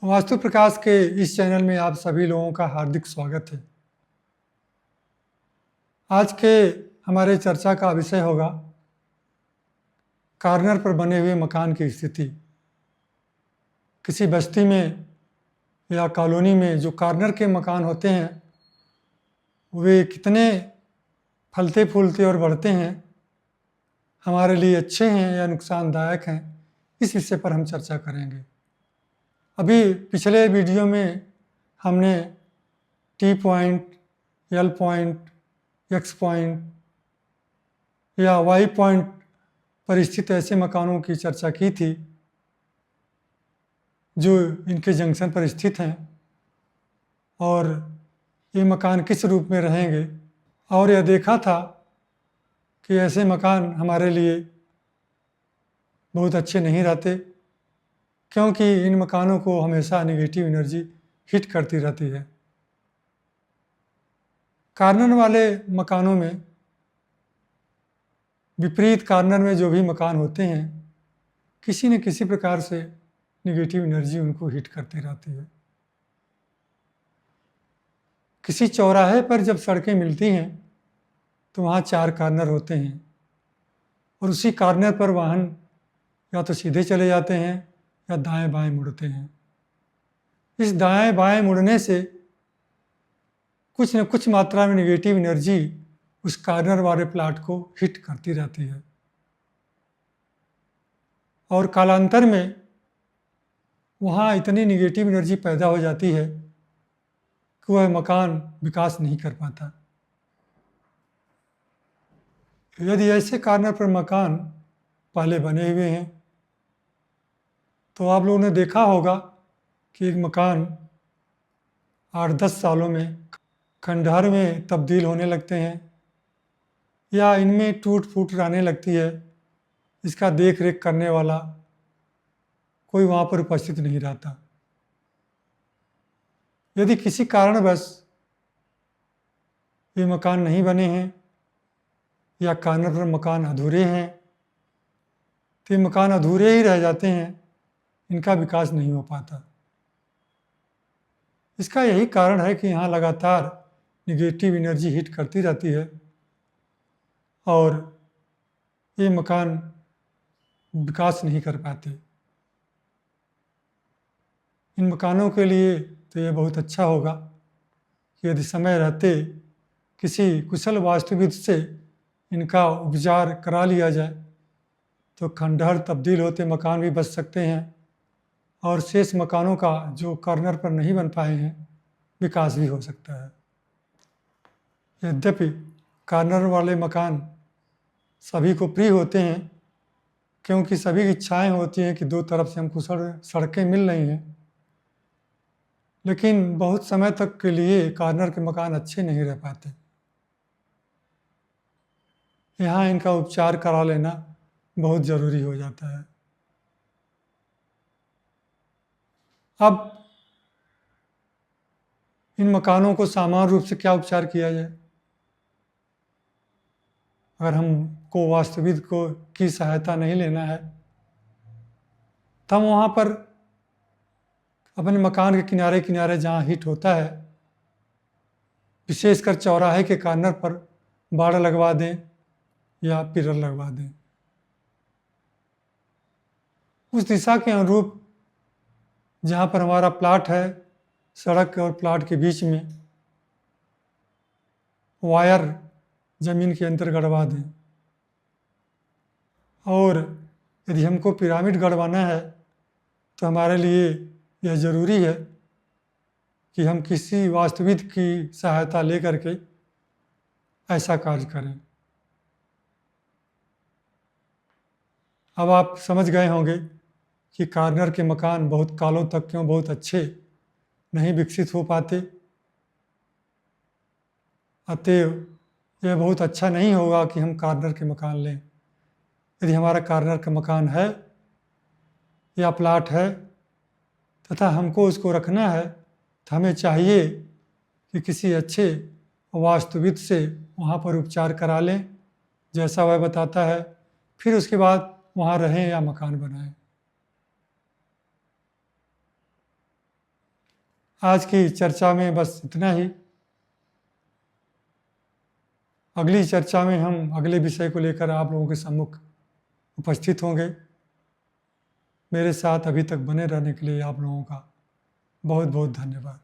वास्तु प्रकाश के इस चैनल में आप सभी लोगों का हार्दिक स्वागत है। आज के हमारे चर्चा का विषय होगा कॉर्नर पर बने हुए मकान की स्थिति। किसी बस्ती में या कॉलोनी में जो कॉर्नर के मकान होते हैं वे कितने फलते फूलते और बढ़ते हैं, हमारे लिए अच्छे हैं या नुकसानदायक हैं, इस विषय पर हम चर्चा करेंगे। अभी पिछले वीडियो में हमने T point, L point, x point या वाई पॉइंट पर स्थित ऐसे मकानों की चर्चा की थी जो इनके जंक्शन पर स्थित हैं और ये मकान किस रूप में रहेंगे, और यह देखा था कि ऐसे मकान हमारे लिए बहुत अच्छे नहीं रहते क्योंकि इन मकानों को हमेशा नेगेटिव एनर्जी हिट करती रहती है। कॉर्नर वाले मकानों में, विपरीत कॉर्नर में जो भी मकान होते हैं, किसी न किसी प्रकार से नेगेटिव एनर्जी उनको हिट करती रहती है। किसी चौराहे पर जब सड़कें मिलती हैं तो वहाँ 4 कॉर्नर होते हैं और उसी कॉर्नर पर वाहन या तो सीधे चले जाते हैं या दाएं बाएं मुड़ते हैं। इस दाएं बाएं मुड़ने से कुछ न कुछ मात्रा में नेगेटिव एनर्जी उस कॉर्नर वाले प्लाट को हिट करती रहती है और कालांतर में वहाँ इतनी नेगेटिव एनर्जी पैदा हो जाती है कि वह मकान विकास नहीं कर पाता। यदि ऐसे कॉर्नर पर मकान पहले बने हुए हैं तो आप लोगों ने देखा होगा कि एक मकान 8-10 सालों में खंडहर में तब्दील होने लगते हैं या इनमें टूट फूट आने लगती है। इसका देख रेख करने वाला कोई वहाँ पर उपस्थित नहीं रहता। यदि किसी कारणवश ये मकान नहीं बने हैं या कॉर्नर पर मकान अधूरे हैं तो ये मकान अधूरे ही रह जाते हैं, इनका विकास नहीं हो पाता। इसका यही कारण है कि यहाँ लगातार नेगेटिव एनर्जी हिट करती रहती है और ये मकान विकास नहीं कर पाते। इन मकानों के लिए तो ये बहुत अच्छा होगा कि यदि समय रहते किसी कुशल वास्तुविद से इनका उपचार करा लिया जाए तो खंडहर तब्दील होते मकान भी बच सकते हैं और शेष मकानों का जो कॉर्नर पर नहीं बन पाए हैं विकास भी हो सकता है। यद्यपि कॉर्नर वाले मकान सभी को प्रिय होते हैं क्योंकि सभी की इच्छाएं होती हैं कि दो तरफ से हमको सड़कें मिल रही हैं, लेकिन बहुत समय तक के लिए कॉर्नर के मकान अच्छे नहीं रह पाते। यहाँ इनका उपचार करा लेना बहुत ज़रूरी हो जाता है। अब इन मकानों को सामान्य रूप से क्या उपचार किया जाए? अगर हमको वास्तुविद को की सहायता नहीं लेना है तो हम वहाँ पर अपने मकान के किनारे किनारे जहाँ हिट होता है, विशेषकर चौराहे के कॉर्नर पर बाड़ लगवा दें या पिलर लगवा दें। उस दिशा के अनुरूप जहाँ पर हमारा प्लाट है, सड़क और प्लाट के बीच में वायर ज़मीन के अंदर गड़वा दें। और यदि हमको पिरामिड गड़वाना है तो हमारे लिए यह ज़रूरी है कि हम किसी वास्तुविद की सहायता लेकर के ऐसा कार्य करें। अब आप समझ गए होंगे कि कॉर्नर के मकान बहुत कालों तक क्यों बहुत अच्छे नहीं विकसित हो पाते। अतएव यह बहुत अच्छा नहीं होगा कि हम कॉर्नर के मकान लें। यदि हमारा कॉर्नर का मकान है या प्लाट है तथा हमको उसको रखना है तो हमें चाहिए कि किसी अच्छे वास्तुविद से वहाँ पर उपचार करा लें जैसा वह बताता है, फिर उसके बाद वहाँ रहें या मकान बनाएं। आज की चर्चा में बस इतना ही। अगली चर्चा में हम अगले विषय को लेकर आप लोगों के सम्मुख उपस्थित होंगे। मेरे साथ अभी तक बने रहने के लिए आप लोगों का बहुत बहुत धन्यवाद।